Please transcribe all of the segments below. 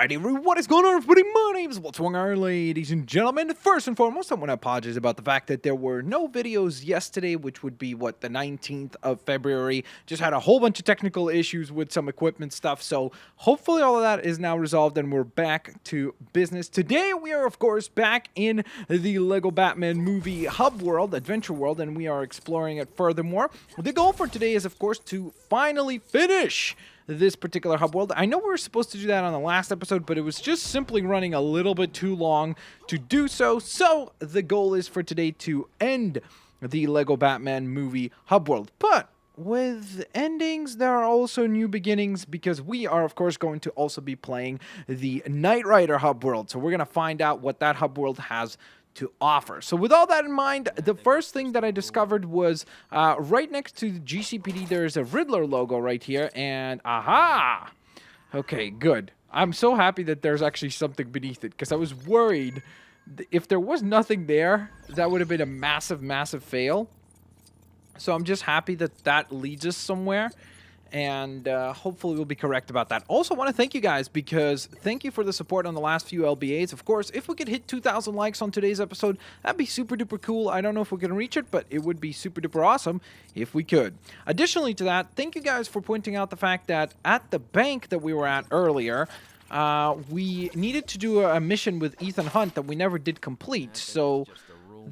Alright everyone, what is going on everybody? My name is Blitzwinger, ladies and gentlemen. First and foremost, I want to apologize about the fact that there were no videos yesterday, which would be, the 19th of February. Just had a whole bunch of technical issues with some equipment stuff, so hopefully all of that is now resolved and we're back to business. Today we are, of course, back in the Lego Batman movie hub world, adventure world, and we are exploring it furthermore. The goal for today is, of course, to finally finish this particular hub world. I know we were supposed to do that on the last episode, but it was just simply running a little bit too long to do so. So the goal is for today to end the Lego Batman movie hub world. But with endings, there are also new beginnings, because we are, of course, going to also be playing the Knight Rider hub world. So we're going to find out what that hub world has to offer. So with all that in mind, the first thing that I discovered was right next to the GCPD, there's a Riddler logo right here, and aha! Okay, good. I'm so happy that there's actually something beneath it, because I was worried if there was nothing there, that would have been a massive, massive fail. So I'm just happy that that leads us somewhere. And hopefully we'll be correct about that. Also want to thank you guys, because thank you for the support on the last few LBAs. Of course, if we could hit 2,000 likes on today's episode, that'd be super duper cool. I don't know if we can reach it, but it would be super duper awesome if we could. Additionally to that, thank you guys for pointing out the fact that at the bank that we were at earlier, we needed to do a mission with Ethan Hunt that we never did complete. So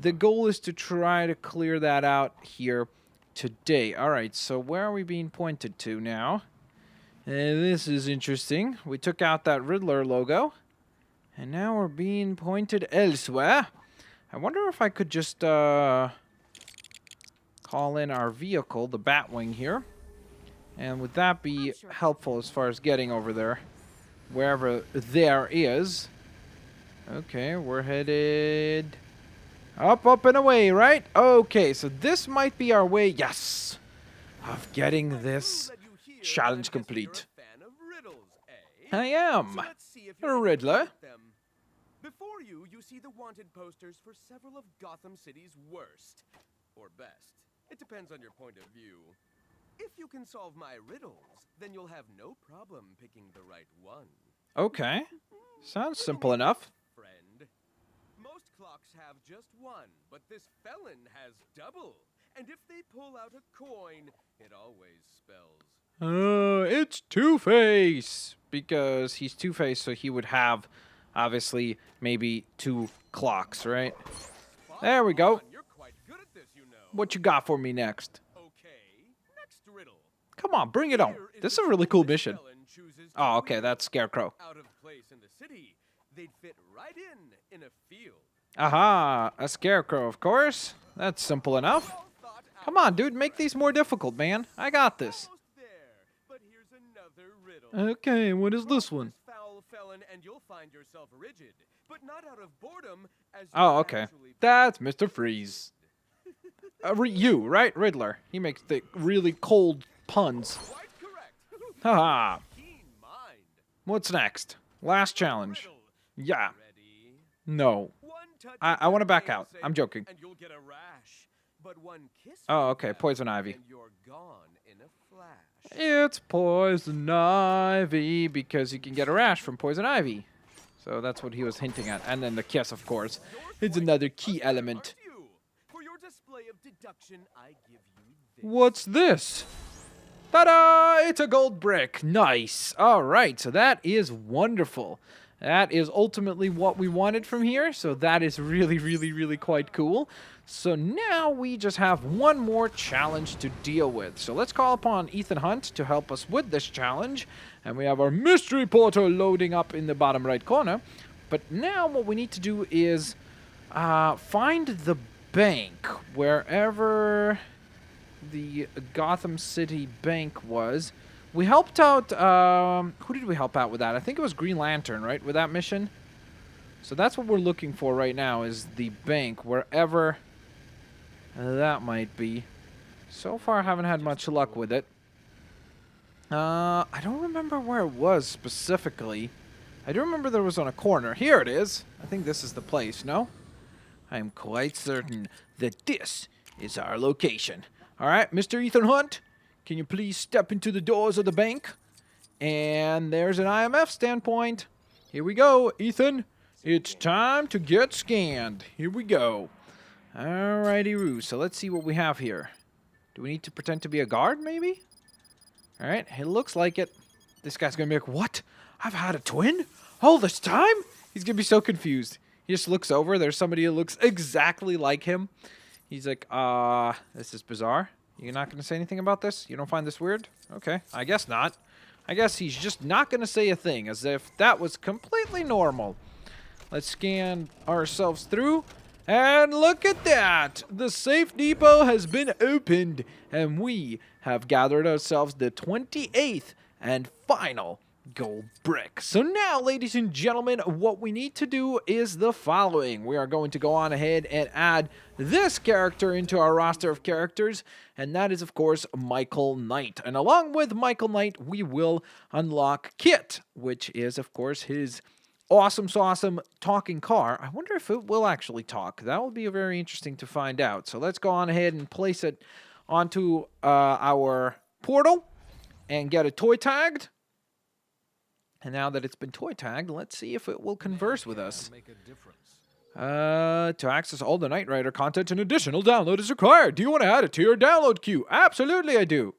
the goal is to try to clear that out here today. Alright, so where are we being pointed to now? This is interesting. We took out that Riddler logo, and now we're being pointed elsewhere. I wonder if I could just call in our vehicle, the Batwing here. And would that be helpful as far as getting over there? Wherever there is. Okay, we're headed up and away, right? Okay, so this might be our way, yes, of getting this challenge complete. I am a Riddler. Before you see the wanted posters for several of Gotham City's worst, or best. It depends on your point of view. If you can solve my riddles, then you'll have no problem picking the right one. Okay, sounds simple enough. Most clocks have just one, but this felon has double. And if they pull out a coin, it always spells... It's Two-Face! Because he's Two-Face, so he would have, obviously, maybe two clocks, right? There we go. You're quite good at this, you know. What you got for me next? Okay, next riddle. Come on, bring it on. This is a really cool mission. Oh, okay, that's Scarecrow. Out of place in the city, they'd fit right in a field. Aha, a Scarecrow, of course. That's simple enough. Come on, dude, make these more difficult, man. I got this. There, but here's another riddle. Okay, what is this one? Foul felon, and you'll find yourself rigid, but not out of boredom. As Oh, okay. That's Mr. Freeze. You, right? Riddler. He makes the really cold puns. Quite correct. Haha. Keen mind. What's next? Last challenge. Riddle. Yeah. Ready? No. One touch I want to of back nail out. safe, I'm joking. And you'll get a rash. But one kiss Oh, from okay. them, Poison Ivy. and you're gone in a flash. It's Poison Ivy, because you can get a rash from Poison Ivy. So that's what he was hinting at. And then the kiss, of course. It's another key element. Aren't you? For your display of deduction, I give you this. What's this? Ta-da! It's a gold brick. Nice. All right, so that is wonderful. That is ultimately what we wanted from here, so that is really, really, really quite cool. So now we just have one more challenge to deal with. So let's call upon Ethan Hunt to help us with this challenge. And we have our mystery portal loading up in the bottom right corner. But now what we need to do is find the bank, wherever the Gotham City bank was. We helped out, who did we help out with that? I think it was Green Lantern, right, with that mission? So that's what we're looking for right now, is the bank, wherever that might be. So far, I haven't had much luck with it. I don't remember where it was specifically. I do remember there was on a corner. Here it is. I think this is the place, no? I am quite certain that this is our location. All right, Mr. Ethan Hunt, can you please step into the doors of the bank? And there's an IMF standpoint. Here we go, Ethan. It's time to get scanned. Here we go. Alrighty-roo. So let's see what we have here. Do we need to pretend to be a guard, maybe? Alright, it looks like it. This guy's gonna be like, what? I've had a twin? All this time? He's gonna be so confused. He just looks over. There's somebody who looks exactly like him. He's like, this is bizarre. You're not gonna say anything about this? You don't find this weird? Okay, I guess not. I guess he's just not gonna say a thing, as if that was completely normal. Let's scan ourselves through. And look at that! The safe depot has been opened, and we have gathered ourselves the 28th and final gold brick. So now, ladies and gentlemen, what we need to do is the following. We are going to go on ahead and add this character into our roster of characters, and that is, of course, Michael Knight. And along with Michael Knight, we will unlock Kit, which is, of course, his awesome talking car. I wonder if it will actually talk. That will be very interesting to find out. So let's go on ahead and place it onto our portal and get it toy tagged. And now that it's been toy tagged, let's see if it will converse with us. To access all the Knight Rider content, an additional download is required. Do you want to add it to your download queue? Absolutely, I do.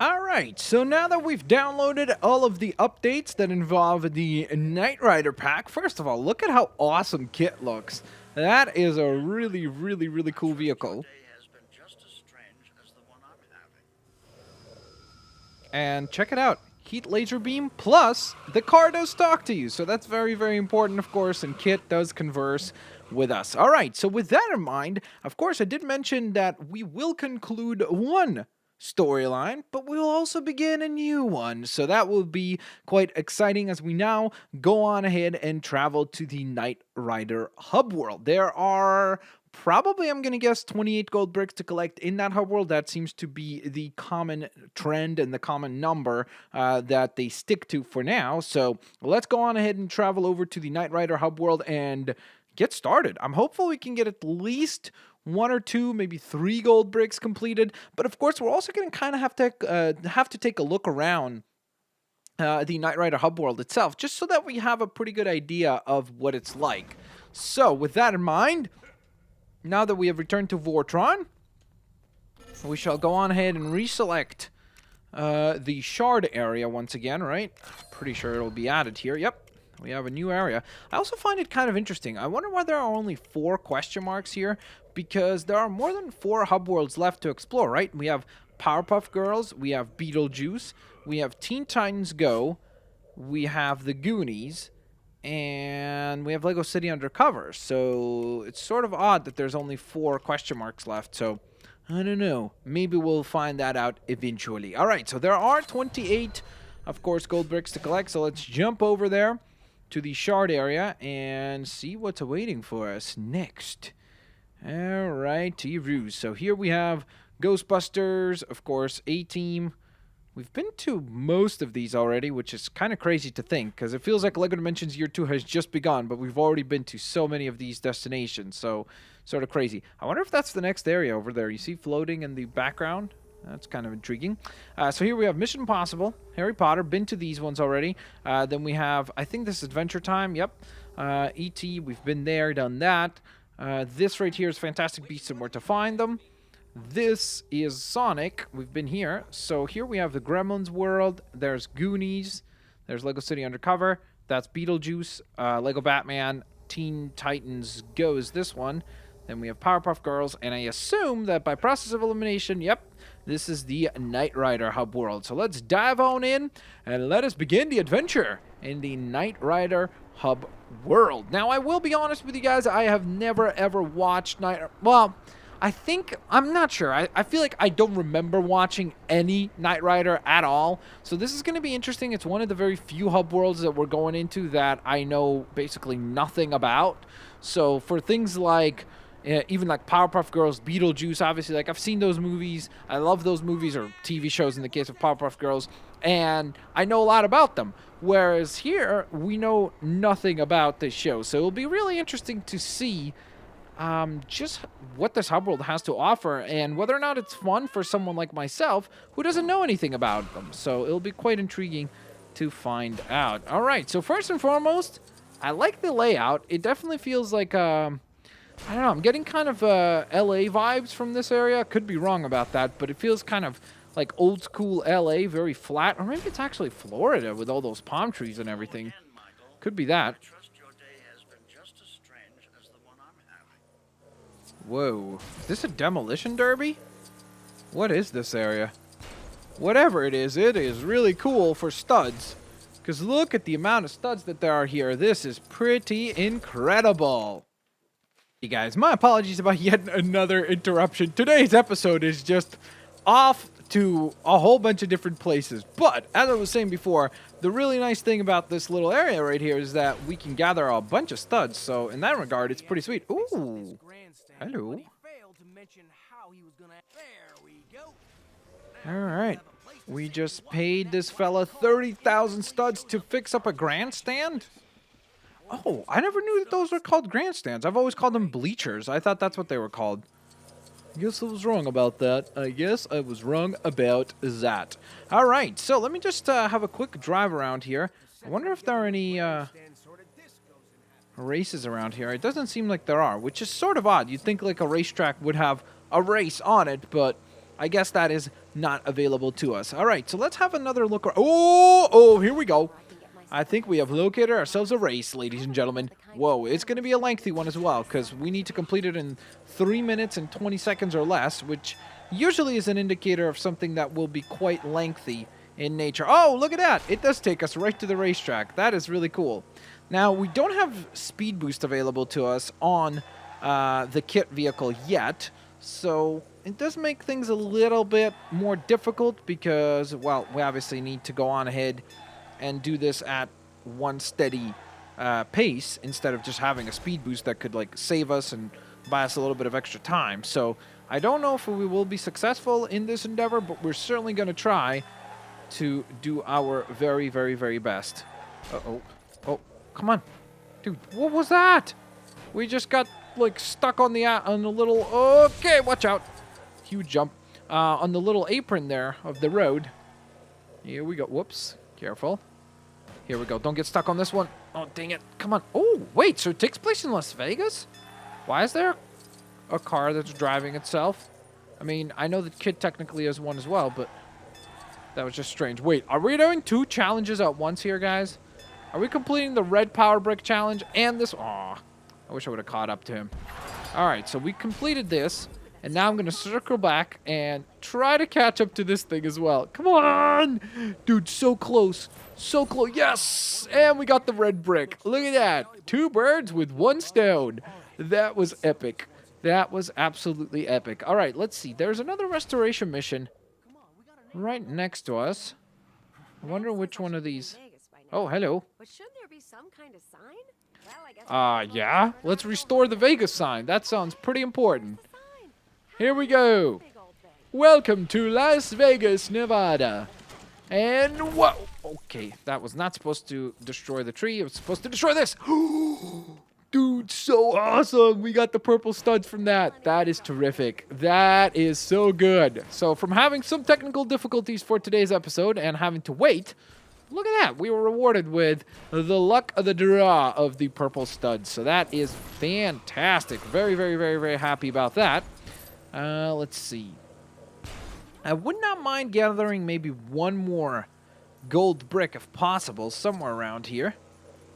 Alright, so now that we've downloaded all of the updates that involve the Knight Rider pack, first of all, look at how awesome Kit looks. That is a really cool vehicle. And check it out. Heat laser beam, plus the car does talk to you. So that's very important, of course, and Kit does converse with us. Alright, so with that in mind, of course, I did mention that we will conclude one storyline, but we'll also begin a new one. So that will be quite exciting as we now go on ahead and travel to the Knight Rider hub world. There are probably, I'm going to guess, 28 gold bricks to collect in that hub world. That seems to be the common trend and the common number that they stick to for now. So let's go on ahead and travel over to the Knight Rider hub world and get started. I'm hopeful we can get at least 1 or 2, maybe 3 gold bricks completed. But of course, we're also going to kind of have to take a look around the Knight Rider hub world itself, just so that we have a pretty good idea of what it's like. So with that in mind, now that we have returned to Vortron, we shall go on ahead and reselect the shard area once again, right? Pretty sure it'll be added here. Yep. We have a new area. I also find it kind of interesting. I wonder why there are only 4 question marks here, because there are more than 4 hub worlds left to explore, right? We have Powerpuff Girls, we have Beetlejuice, we have Teen Titans Go, we have the Goonies, and we have Lego City Undercover. So it's sort of odd that there's only 4 question marks left. So I don't know. Maybe we'll find that out eventually. All right, so there are 28, of course, gold bricks to collect. So let's jump over there to the shard area and see what's awaiting for us next. Alright, T-Ruse. So here we have Ghostbusters, of course, A-Team. We've been to most of these already, which is kind of crazy to think, because it feels like LEGO Dimensions Year 2 has just begun, but we've already been to so many of these destinations, so sort of crazy. I wonder if that's the next area over there. You see floating in the background? That's kind of intriguing. So here we have Mission Impossible, Harry Potter, been to these ones already. Then we have, I think this is Adventure Time, yep. E.T., we've been there, done that. This right here is Fantastic Beasts and Where to Find Them. This is Sonic, we've been here. So here we have the Gremlins world, there's Goonies, there's Lego City Undercover, that's Beetlejuice, Lego Batman, Teen Titans Go is this one. Then we have Powerpuff Girls, and I assume that by process of elimination, yep, this is the Knight Rider hub world. So let's dive on in, and let us begin the adventure in the Knight Rider hub world. Now, I will be honest with you guys, I have never ever watched well, I'm not sure. I feel like I don't remember watching any Knight Rider at all. So this is going to be interesting. It's one of the very few hub worlds that we're going into that I know basically nothing about. So for things like even like Powerpuff Girls, Beetlejuice, obviously, like I've seen those movies. I love those movies, or TV shows in the case of Powerpuff Girls, and I know a lot about them. Whereas here, we know nothing about this show. So it'll be really interesting to see just what this hub world has to offer, and whether or not it's fun for someone like myself who doesn't know anything about them. So it'll be quite intriguing to find out. All right, so first and foremost, I like the layout. It definitely feels like, I don't know, I'm getting kind of LA vibes from this area. Could be wrong about that, but it feels kind of like old school LA, very flat. Or maybe it's actually Florida with all those palm trees and everything. Could be that. Whoa, is this a demolition derby? What is this area? Whatever it is really cool for studs. Because look at the amount of studs that there are here. This is pretty incredible. Hey guys, my apologies about yet another interruption. Today's episode is just off to a whole bunch of different places. But, as I was saying before, the really nice thing about this little area right here is that we can gather a bunch of studs. So, in that regard, it's pretty sweet. Ooh. Hello. Alright. We just paid this fella 30,000 studs to fix up a grandstand? Oh, I never knew that those were called grandstands. I've always called them bleachers. I thought that's what they were called. I guess I was wrong about that. Alright, so let me just have a quick drive around here. I wonder if there are any races around here. It doesn't seem like there are, which is sort of odd. You'd think like a racetrack would have a race on it, but I guess that is not available to us. All right, so let's have another look. Oh, here we go. I think we have located ourselves a race, ladies and gentlemen. Whoa, it's going to be a lengthy one as well, because we need to complete it in 3 minutes and 20 seconds or less, which usually is an indicator of something that will be quite lengthy in nature. Oh, look at that. It does take us right to the racetrack. That is really cool. Now, we don't have speed boost available to us on the kit vehicle yet, so it does make things a little bit more difficult because, well, we obviously need to go on ahead and do this at one steady pace instead of just having a speed boost that could, like, save us and buy us a little bit of extra time. So I don't know if we will be successful in this endeavor, but we're certainly going to try to do our very, very, very best. Uh-oh. Oh, come on. Dude, what was that? We just got, like, stuck on the little... Okay, watch out. Huge jump. On the little apron there of the road. Here we go. Whoops. Careful. Here we go. Don't get stuck on this one. Oh, dang it. Come on. Oh, wait. So it takes place in Las Vegas? Why is there a car that's driving itself? I mean, I know that Kid technically is one as well, but that was just strange. Wait, are we doing 2 challenges at once here, guys? Are we completing the red power brick challenge and this? Aw, I wish I would have caught up to him. All right, so we completed this, and now I'm going to circle back and try to catch up to this thing as well. Come on! Dude, so close. So close. Yes! And we got the red brick. Look at that. 2 birds with 1 stone. That was epic. That was absolutely epic. All right, let's see. There's another restoration mission right next to us. I wonder which one of these. Oh, hello. But shouldn't there be some kind of sign? Well, I guess Yeah. Let's restore the Vegas sign. That sounds pretty important. Here we go. Welcome to Las Vegas, Nevada. And whoa. Okay, that was not supposed to destroy the tree. It was supposed to destroy this. Dude, so awesome. We got the purple studs from that. That is terrific. That is so good. So from having some technical difficulties for today's episode and having to wait, look at that. We were rewarded with the luck of the draw of the purple studs. So that is fantastic. Very, very, very, very happy about that. Let's see. I would not mind gathering maybe 1 more gold brick if possible somewhere around here.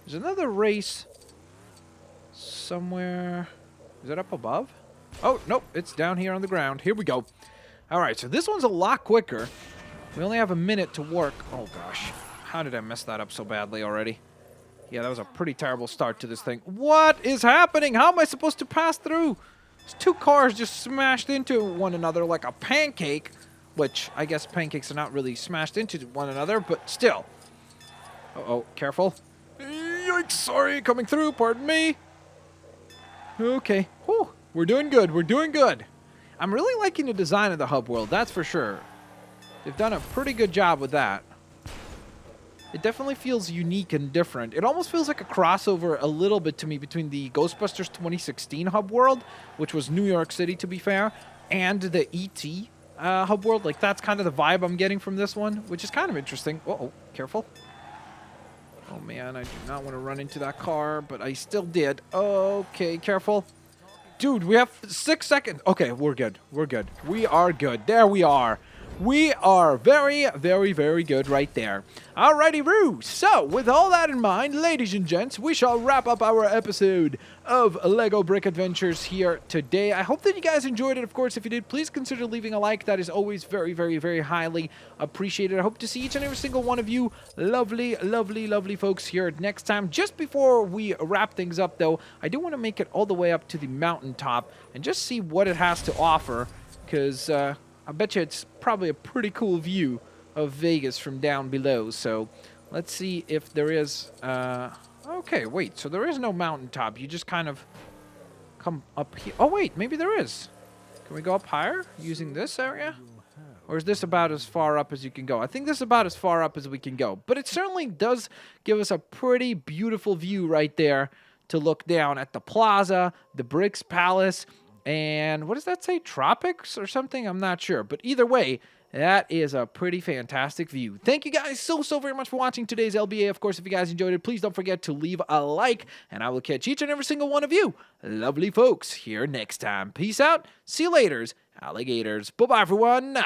There's another race somewhere. Is it up above? Oh, nope. It's down here on the ground. Here we go. All right, so this one's a lot quicker. We only have a minute to work. Oh, gosh. How did I mess that up so badly already? Yeah, that was a pretty terrible start to this thing. What is happening? How am I supposed to pass through? There's 2 cars just smashed into one another like a pancake, which I guess pancakes are not really smashed into one another, but still. Uh-oh, careful. Yikes, sorry, coming through, pardon me. Okay, whew, we're doing good, we're doing good. I'm really liking the design of the hub world, that's for sure. They've done a pretty good job with that. It definitely feels unique and different. It almost feels like a crossover a little bit to me between the Ghostbusters 2016 hub world, which was New York City to be fair, and the E.T. Hub world. Like, that's kind of the vibe I'm getting from this one, which is kind of interesting. Uh-oh, careful. Oh, man, I do not want to run into that car, but I still did. Okay, careful. Dude, we have 6 seconds. Okay, we're good. We're good. We are good. There we are. We are very, very, very good right there. Alrighty, Roo. So, with all that in mind, ladies and gents, we shall wrap up our episode of Lego Brick Adventures here today. I hope that you guys enjoyed it. Of course, if you did, please consider leaving a like. That is always very, very, very highly appreciated. I hope to see each and every single one of you lovely, lovely, lovely folks here next time. Just before we wrap things up, though, I do want to make it all the way up to the mountaintop and just see what it has to offer, because I bet you it's probably a pretty cool view of Vegas from down below. So let's see if there is... okay, wait. So there is no mountaintop. You just kind of come up here. Oh, wait. Maybe there is. Can we go up higher using this area? Or is this about as far up as you can go? I think this is about as far up as we can go. But it certainly does give us a pretty beautiful view right there to look down at the plaza, the Bricks Palace, and what does that say? Tropics or something? I'm not sure. But either way, that is a pretty fantastic view. Thank you guys so very much for watching today's LBA. Of course, if you guys enjoyed it, please don't forget to leave a like. And I will catch each and every single one of you lovely folks here next time. Peace out. See you laters, alligators. Bye-bye, everyone.